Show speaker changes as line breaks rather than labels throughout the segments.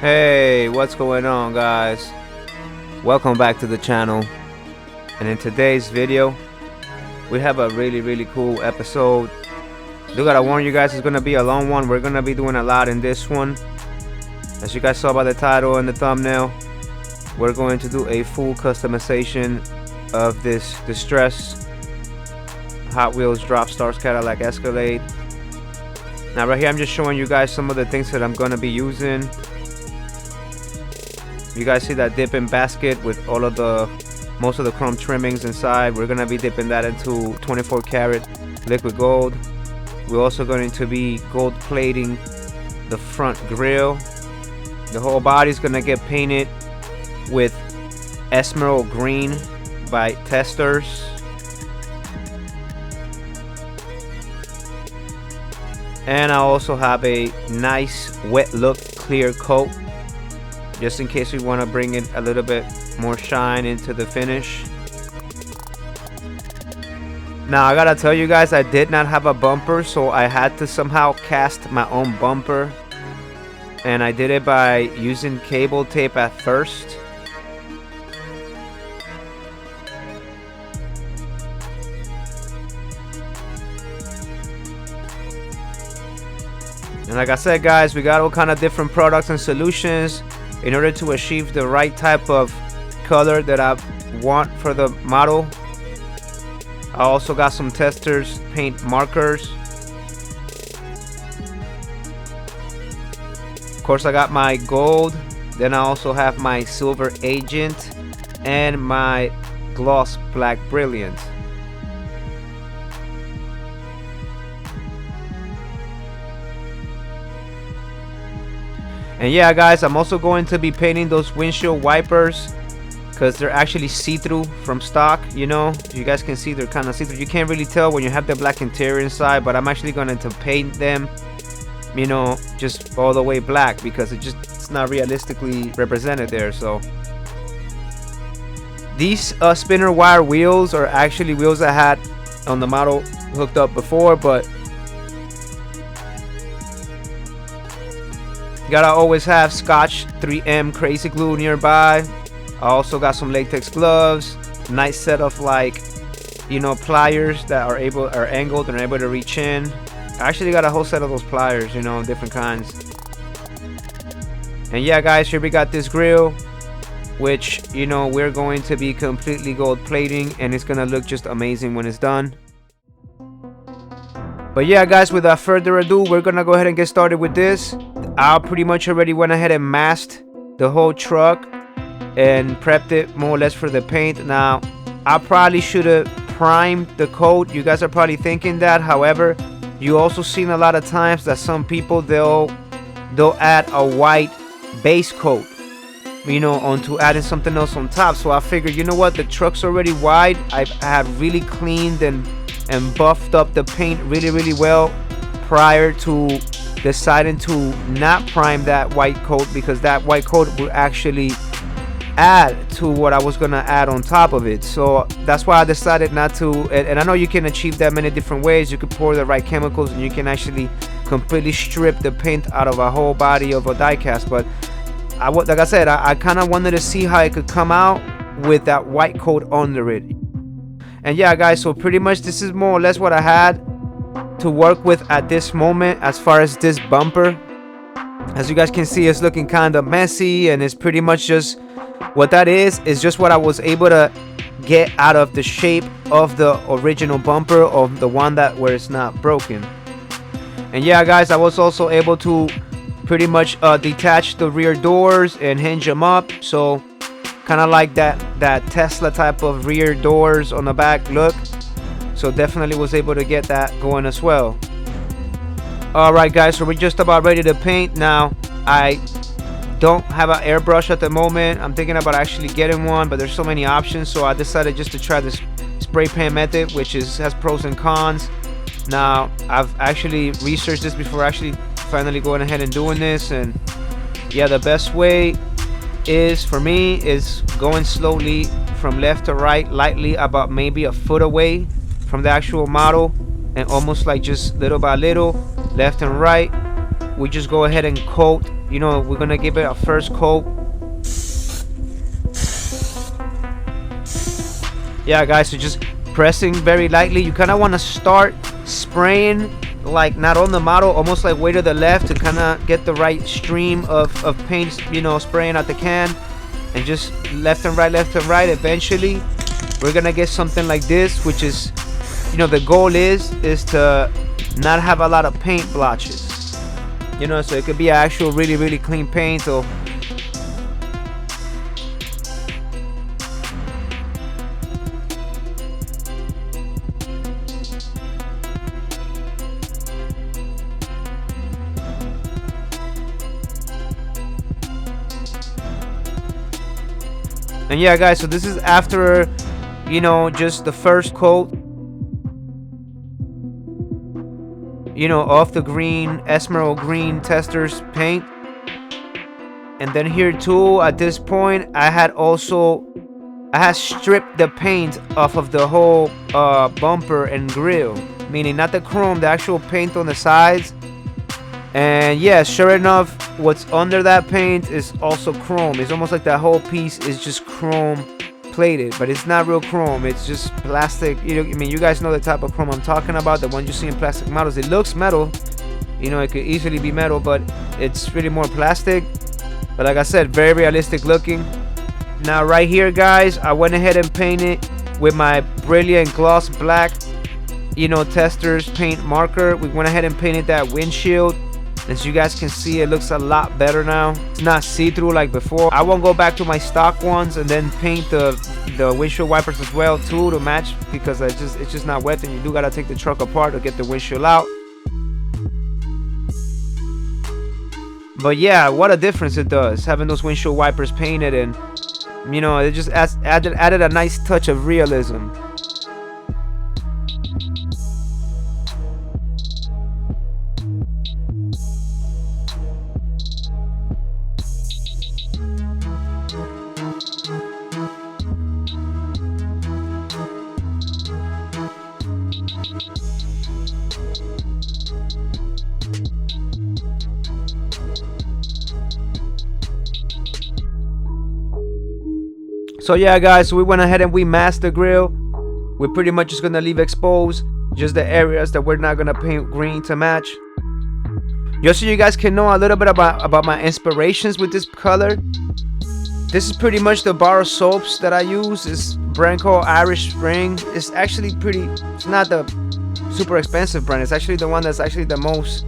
Hey, what's going on, guys? Welcome back to the channel. And in today's video we have a really cool episode. Do gotta warn you guys, it's gonna be a long one. We're gonna be doing a lot in this one. As you guys saw by the title and the thumbnail, we're going to do a full customization of this distress Hot Wheels Dropstars Cadillac Escalade. Now right here I'm just showing you guys some of the things that I'm gonna be using. You guys see that dipping basket with all of most of the chrome trimmings inside. We're gonna be dipping that into 24 karat liquid gold. We're also going to be gold plating the front grille. The whole body is gonna get painted with emerald green by Testers. And I also have a nice wet look clear coat, just in case we want to bring it a little bit more shine into the finish. Now I gotta tell you guys, I did not have a bumper, so I had to somehow cast my own bumper, and I did it by using cable tape at first. And like I said, guys, we got all kind of different products and solutions in order to achieve the right type of color that I want for the model. I also got some Testers paint markers. Of course, I got my gold. Then I also have my silver agent and my gloss black brilliant. And yeah, guys, I'm also going to be painting those windshield wipers because they're actually see-through from stock. You know, you guys can see they're kind of see-through. You can't really tell when you have the black interior inside, but I'm actually going to paint them, you know, just all the way black because it's not realistically represented there. So these spinner wire wheels are actually wheels I had on the model hooked up before, but gotta always have Scotch 3M crazy glue nearby. I also got some latex gloves, nice set of, like, you know, pliers that are angled and are able to reach in. I actually got a whole set of those pliers, you know, different kinds. And yeah, guys, here we got this grill, which, you know, we're going to be completely gold plating, and it's gonna look just amazing when it's done. But yeah, guys, without further ado, we're gonna go ahead and get started with this. I pretty much already went ahead and masked the whole truck and prepped it more or less for the paint. Now, I probably should have primed the coat. You guys are probably thinking that. However, you also seen a lot of times that some people they'll add a white base coat, you know, onto adding something else on top. So I figured, you know what, the truck's already white. I have really cleaned and buffed up the paint really well prior to deciding to not prime that white coat, because that white coat will actually add to what I was gonna add on top of it. So that's why I decided not to. And I know you can achieve that many different ways. You can pour the right chemicals and you can actually completely strip the paint out of a whole body of a die cast. But like I said, I kind of wanted to see how it could come out with that white coat under it. And yeah, guys, so pretty much this is more or less what I had to work with at this moment as far as this bumper. As you guys can see, it's looking kind of messy, and it's pretty much just what that is just what I was able to get out of the shape of the original bumper, of the one where it's not broken. And yeah, guys, I was also able to pretty much detach the rear doors and hinge them up, so kind of like that Tesla type of rear doors on the back look. So definitely was able to get that going as well. Alright, guys, so we're just about ready to paint. Now, I don't have an airbrush at the moment. I'm thinking about actually getting one, but there's so many options, so I decided just to try this spray paint method, which has pros and cons. Now, I've actually researched this before actually finally going ahead and doing this, and yeah, the best way for me is going slowly from left to right, lightly, about maybe a foot away from the actual model, and almost like just little by little, left and right, we just go ahead and coat. You know, we're gonna give it a first coat. Yeah, guys, so just pressing very lightly. You kind of want to start spraying, like not on the model, almost like way to the left to kind of get the right stream of paint, you know, spraying out the can, and just left and right. Eventually we're gonna get something like this, which is, you know, the goal is to not have a lot of paint blotches, you know, so it could be actual really clean paint. So and yeah, guys, so this is after, you know, just the first coat, you know, off the green, Emerald green testers paint. And then here too, at this point, I had stripped the paint off of the whole bumper and grill, meaning not the chrome, the actual paint on the sides. And yeah, sure enough, what's under that paint is also chrome. It's almost like that whole piece is just chrome plated, but it's not real chrome. It's just plastic. You know, I mean, you guys know the type of chrome I'm talking about, the one you see in plastic models. It looks metal, you know, it could easily be metal, but it's really more plastic. But like I said, very realistic looking. Now right here, guys, I went ahead and painted with my Brilliant Gloss Black, you know, testers paint marker. We went ahead and painted that windshield. As you guys can see, it looks a lot better now. It's not see-through like before. I won't go back to my stock ones and then paint the windshield wipers as well too to match, because it's just not wet, and you do gotta take the truck apart to get the windshield out. But yeah, what a difference it does having those windshield wipers painted, and you know, it just added a nice touch of realism. So yeah, guys, so we went ahead and we masked the grill. We're pretty much just gonna leave exposed just the areas that we're not gonna paint green to match. Just so you guys can know a little bit about my inspirations with this color. This is pretty much the bar of soaps that I use. It's a brand called Irish Spring. It's actually it's not the super expensive brand. It's actually the one that's actually the most,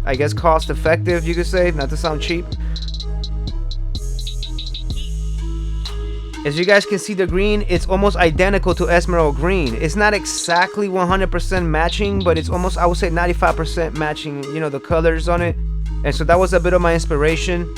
I guess, cost effective, you could say, not to sound cheap. As you guys can see, the green, it's almost identical to Emerald green. It's not exactly 100% matching, but it's almost, I would say, 95% matching, you know, the colors on it. And so that was a bit of my inspiration.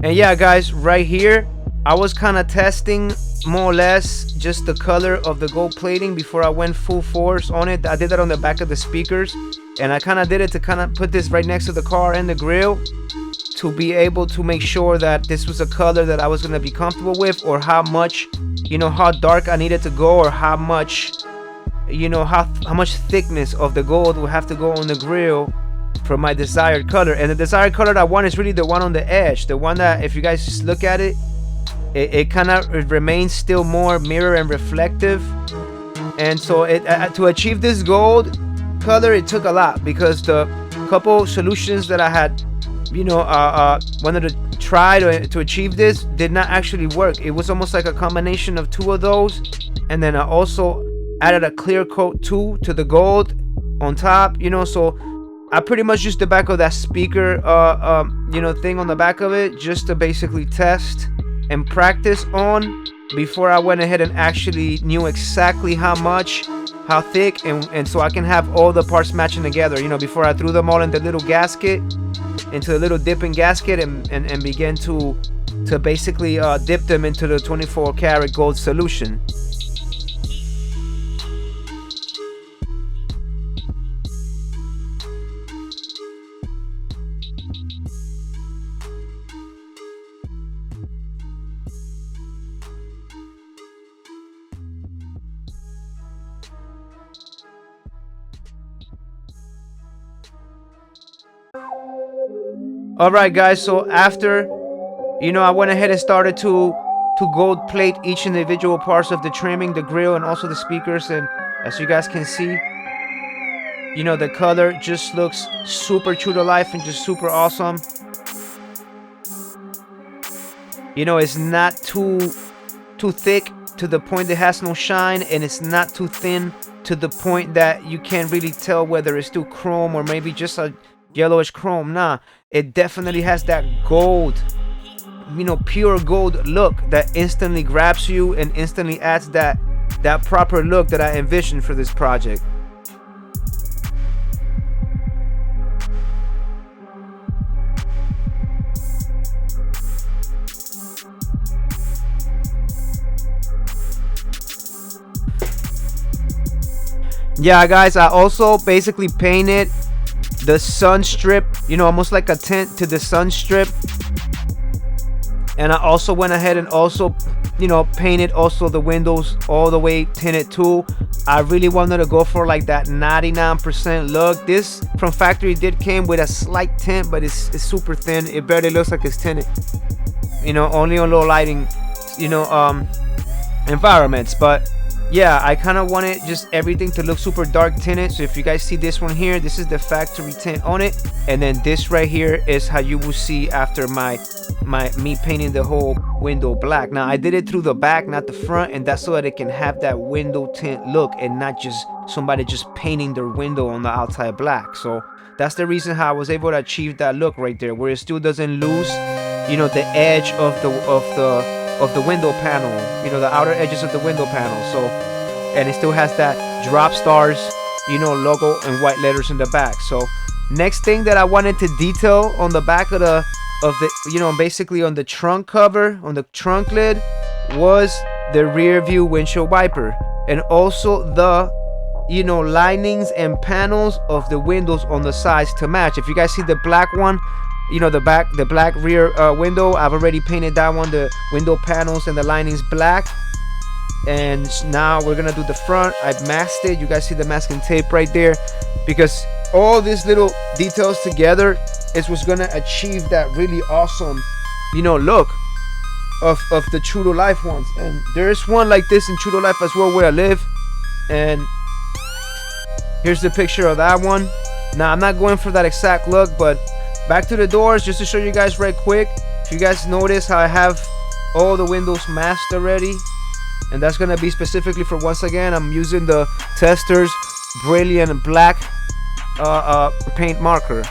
And yeah, guys, right here, I was kind of testing more or less just the color of the gold plating before I went full force on it. I did that on the back of the speakers, and I kind of did it to kind of put this right next to the car and the grill to be able to make sure that this was a color that I was going to be comfortable with, or how much, you know, how dark I needed to go, or how much, you know, how much thickness of the gold will have to go on the grill for my desired color. And the desired color that I want is really the one on the edge, the one that, if you guys just look at it, it kind of remains still more mirror and reflective. And so to achieve this gold color, it took a lot, because the couple solutions that I had, you know, wanted to try to achieve this did not actually work. It was almost like a combination of two of those, and then I also added a clear coat too to the gold on top, you know. So I pretty much used the back of that speaker you know, thing on the back of it just to basically test and practice on before I went ahead and actually knew exactly how much, how thick, and so I can have all the parts matching together, you know, before I threw them all in the little gasket, into the little dipping gasket, and began to basically dip them into the 24 karat gold solution. All right, guys. So after, I went ahead and started to gold plate each individual parts of the trimming, the grill, and also the speakers. And as you guys can see, the color just looks super true to life and just super awesome. It's not too thick to the point that has no shine, and it's not too thin to the point that you can't really tell whether it's still chrome or maybe just a yellowish chrome. Nah, it definitely has that gold, pure gold look that instantly grabs you and instantly adds that proper look that I envisioned for this project. Yeah, guys, I also basically painted the sun strip, almost like a tint to the sun strip. And I also went ahead and also, painted also the windows all the way tinted too. I really wanted to go for like that 99% look. This from factory did came with a slight tint, but it's super thin. It barely looks like it's tinted. Only on low lighting, environments. But yeah, I kind of wanted just everything to look super dark tinted. So if you guys see this one here, this is the factory tint on it, and then this right here is how you will see after me painting the whole window black. Now I did it through the back, not the front, and that's so that it can have that window tint look and not just somebody just painting their window on the outside black. So that's the reason how I was able to achieve that look right there, where it still doesn't lose the edge of the window panel, the outer edges of the window panel. So, and it still has that Dropstars, logo and white letters in the back. So next thing that I wanted to detail on the back of the basically on the trunk cover, on the trunk lid, was the rear view windshield wiper, and also the linings and panels of the windows on the sides to match. If you guys see the black one, the black rear window, I've already painted that one, the window panels and the linings black. And now we're gonna do the front. I've masked it. You guys see the masking tape right there, because all these little details together is what's gonna achieve that really awesome look of the true to life ones. And there's one like this in true to life as well where I live, and here's the picture of that one. Now I'm not going for that exact look, but back to the doors, just to show you guys right quick. If you guys notice how I have all the windows masked already, and that's gonna be specifically for, once again, I'm using the Testors Brilliant Black paint marker.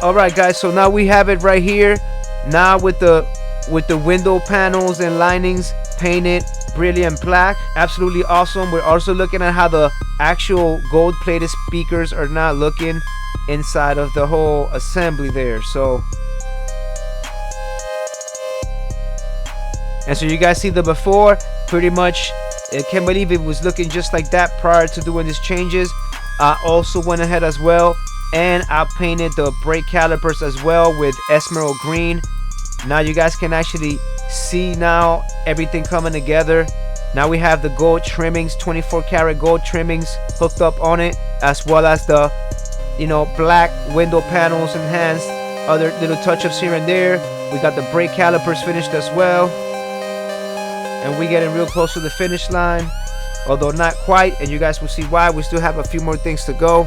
All right, guys, so now we have it right here. Now with the window panels and linings painted brilliant black, absolutely awesome. We're also looking at how the actual gold plated speakers are not looking inside of the whole assembly there. So, and so you guys see the before, pretty much I can't believe it was looking just like that prior to doing these changes. I also went ahead as well and I painted the brake calipers as well with emerald green. Now you guys can actually see now everything coming together. Now we have the gold trimmings, 24 karat gold trimmings hooked up on it, as well as the black window panels enhanced, other little touch-ups here and there. We got the brake calipers finished as well, and we're getting real close to the finish line, although not quite, and you guys will see why. We still have a few more things to go.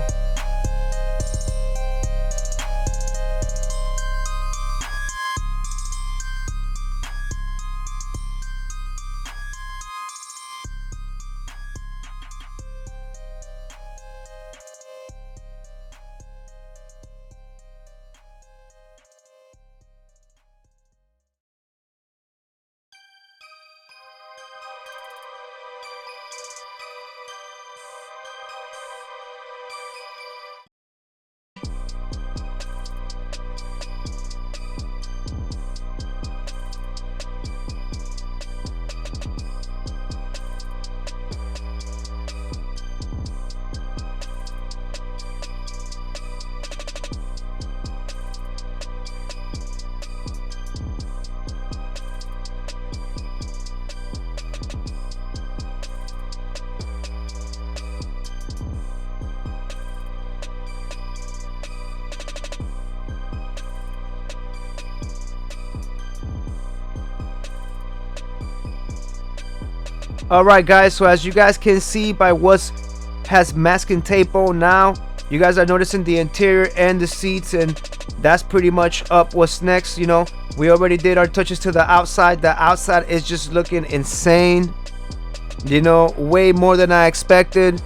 Alright guys, so as you guys can see by what has masking tape on now, you guys are noticing the interior and the seats, and that's pretty much up. What's next? You know, we already did our touches to the outside. The outside is just looking insane, you know, way more than I expected.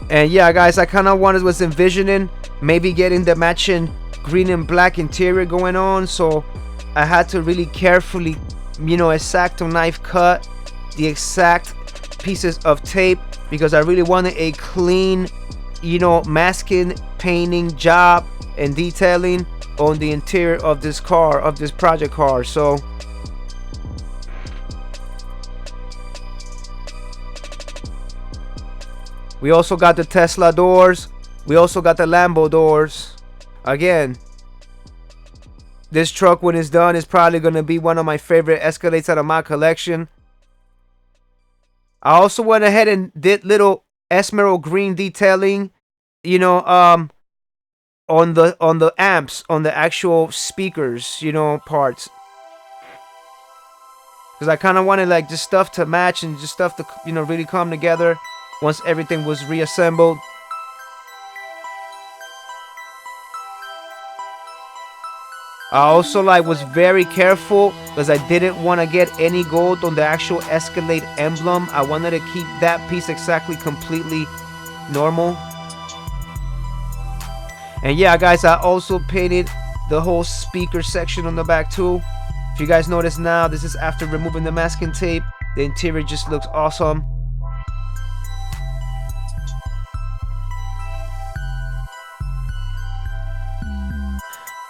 And yeah guys, I kind of was envisioning maybe getting the matching green and black interior going on, so I had to really carefully, you know, X-Acto knife cut the exact pieces of tape, because I really wanted a clean, you know, masking, painting job and detailing on the interior of this car, of this project car. So we also got the Tesla doors. We also got the Lambo doors. Again, this truck when it's done is probably going to be one of my favorite Escalades out of my collection. I also went ahead and did little emerald green detailing, you know, on the amps, on the actual speakers, you know, parts. Because I kind of wanted like just stuff to match and just stuff to, you know, really come together once everything was reassembled. I also was very careful because I didn't want to get any gold on the actual Escalade emblem. I wanted to keep that piece exactly completely normal. And yeah guys, I also painted the whole speaker section on the back too. If you guys notice now, this is after removing the masking tape. The interior just looks awesome.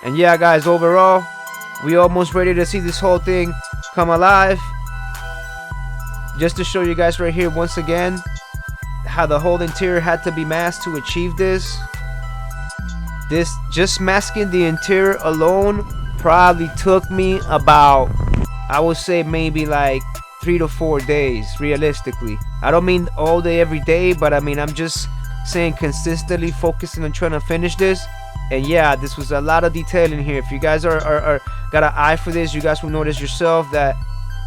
And yeah guys, overall, we almost ready to see this whole thing come alive. Just to show you guys right here once again how the whole interior had to be masked to achieve this. This just masking the interior alone probably took me about, I would say maybe like 3 to 4 days realistically. I don't mean all day every day, but I mean I'm just saying consistently focusing on trying to finish this. And yeah, this was a lot of detailing here. If you guys are got an eye for this, you guys will notice yourself that,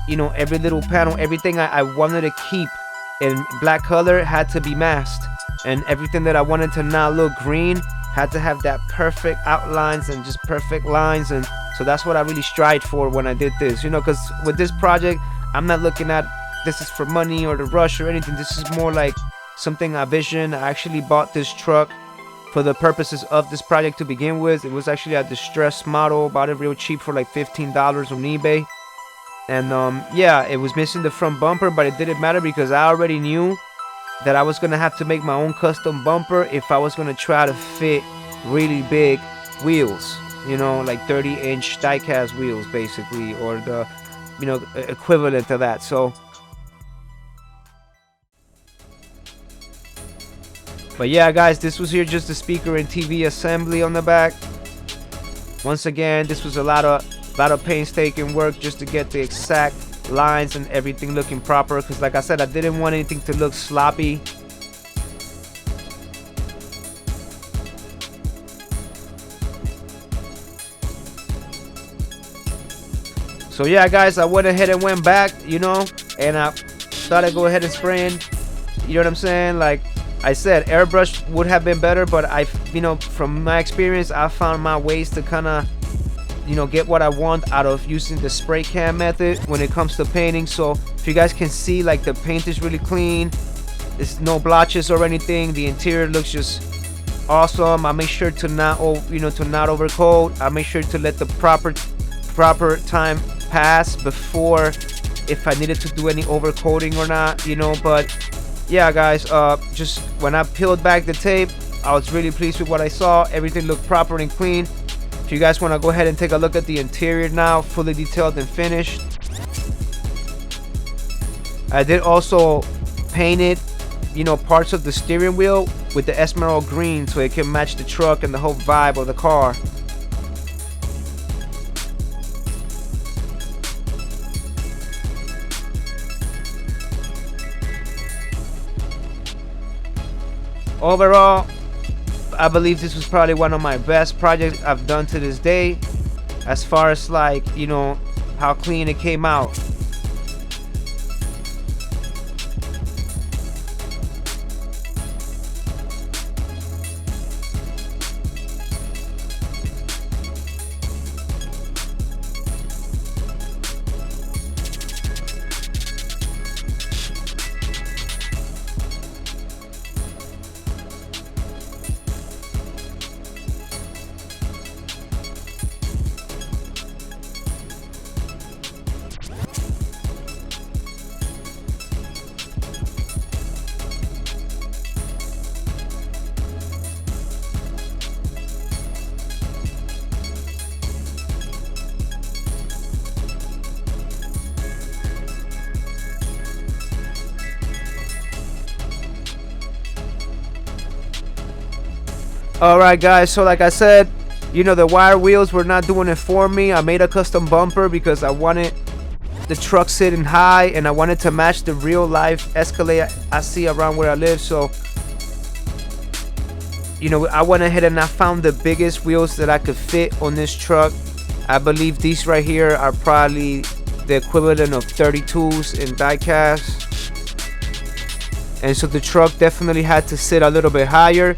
you know, every little panel, everything I wanted to keep in black color had to be masked, and everything that I wanted to not look green had to have that perfect outlines and just perfect lines. And so that's what I really strived for when I did this, you know, because with this project I'm not looking at this is for money or to rush or anything. This is more like something I visioned. I actually bought this truck for the purposes of this project to begin with. It was actually a distressed model, bought it real cheap for like $15 on eBay. And yeah, it was missing the front bumper, but it didn't matter because I already knew that I was gonna have to make my own custom bumper if I was gonna try to fit really big wheels, you know, like 30-inch diecast wheels basically, or the, you know, equivalent to that. So but yeah guys, this was here just the speaker and TV assembly on the back. Once again, this was a lot of painstaking work just to get the exact lines and everything looking proper, because like I said, I didn't want anything to look sloppy. So yeah guys, I went ahead and went back, you know, and I thought I'd go ahead and spraying, you know what I'm saying? Like I said, airbrush would have been better, but you know, from my experience, I found my ways to kind of, you know, get what I want out of using the spray can method when it comes to painting. So if you guys can see, like, the paint is really clean. There's no blotches or anything. The interior looks just awesome. I make sure to not, to not overcoat. I make sure to let the proper time pass before if I needed to do any overcoating or not, you know. But yeah guys, just when I peeled back the tape, I was really pleased with what I saw. Everything looked proper and clean. If you guys want to go ahead and take a look at the interior now, fully detailed and finished. I did also paint it you know, parts of the steering wheel with the emerald green so it can match the truck and the whole vibe of the car. Overall, I believe this was probably one of my best projects I've done to this day, as far as like, you know, how clean it came out. Alright guys, so like I said, you know, the wire wheels were not doing it for me. I made a custom bumper because I wanted the truck sitting high and I wanted to match the real life Escalade I see around where I live. So, you know, I went ahead and I found the biggest wheels that I could fit on this truck. I believe these right here are probably the equivalent of 32s in die cast. And so the truck definitely had to sit a little bit higher,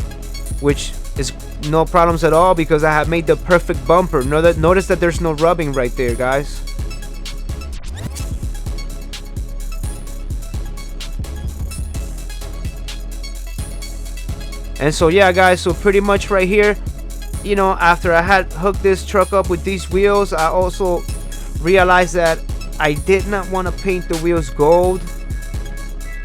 which is no problems at all because I have made the perfect bumper. Notice that there's no rubbing right there, guys. And so yeah guys, so pretty much right here, you know, after I had hooked this truck up with these wheels, I also realized that I did not want to paint the wheels gold,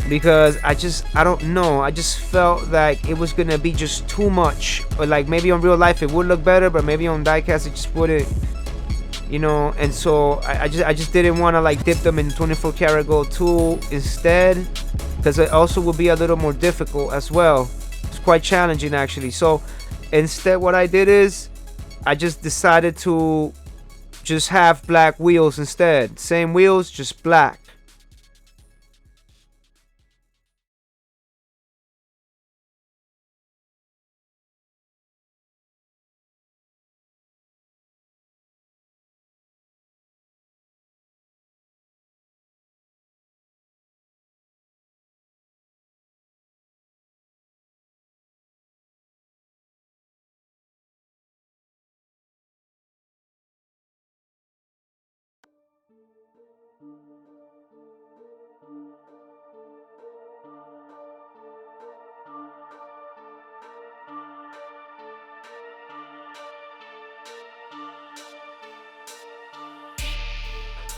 because I don't know, I just felt like it was gonna be just too much. Or like maybe on real life it would look better, but maybe on diecast it just wouldn't, you know. And so I just didn't want to like dip them in 24 karat gold tool instead, because it also would be a little more difficult as well. It's quite challenging actually. So instead what I did is I just decided to just have black wheels instead. Same wheels, just black.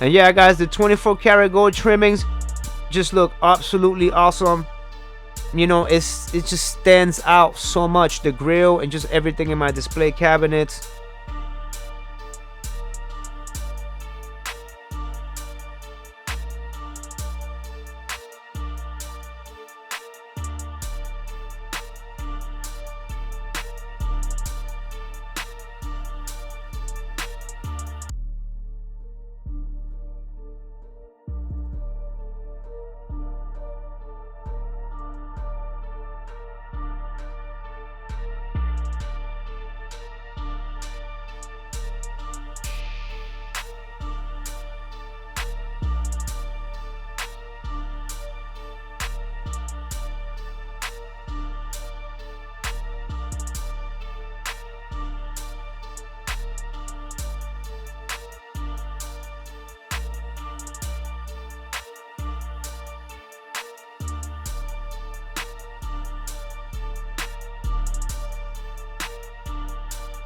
And yeah guys, the 24 karat gold trimmings just look absolutely awesome. You know, it just stands out so much, the grill and just everything in my display cabinets.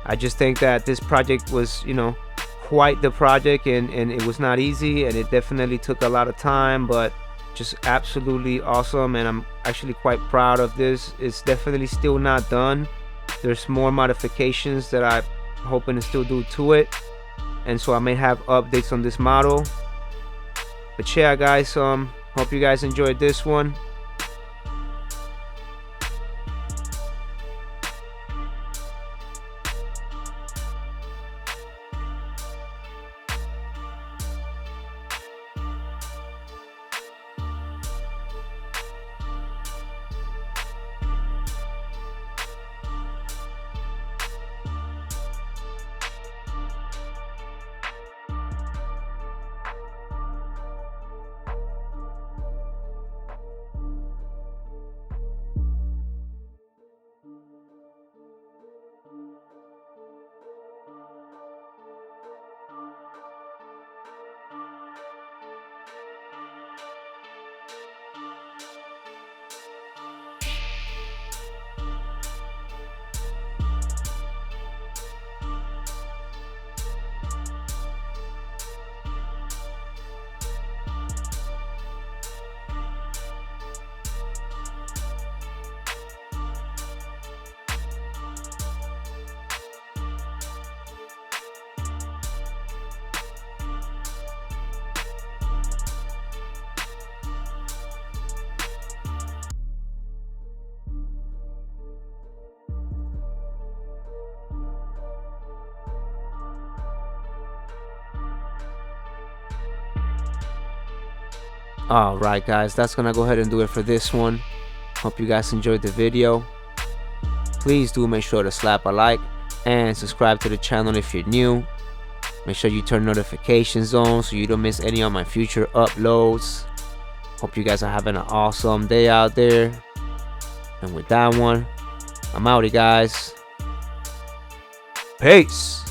I just think that this project was, you know, quite the project, and it was not easy, and it definitely took a lot of time, but just absolutely awesome. And I'm actually quite proud of this. It's definitely still not done. There's more modifications that I'm hoping to still do to it, and so I may have updates on this model. But yeah guys, hope you guys enjoyed this one. Alright guys, that's gonna go ahead and do it for this one. Hope you guys enjoyed the video. Please do make sure to slap a like and subscribe to the channel if you're new. Make sure you turn notifications on so you don't miss any of my future uploads. Hope you guys are having an awesome day out there. And with that one, I'm outie guys. Peace.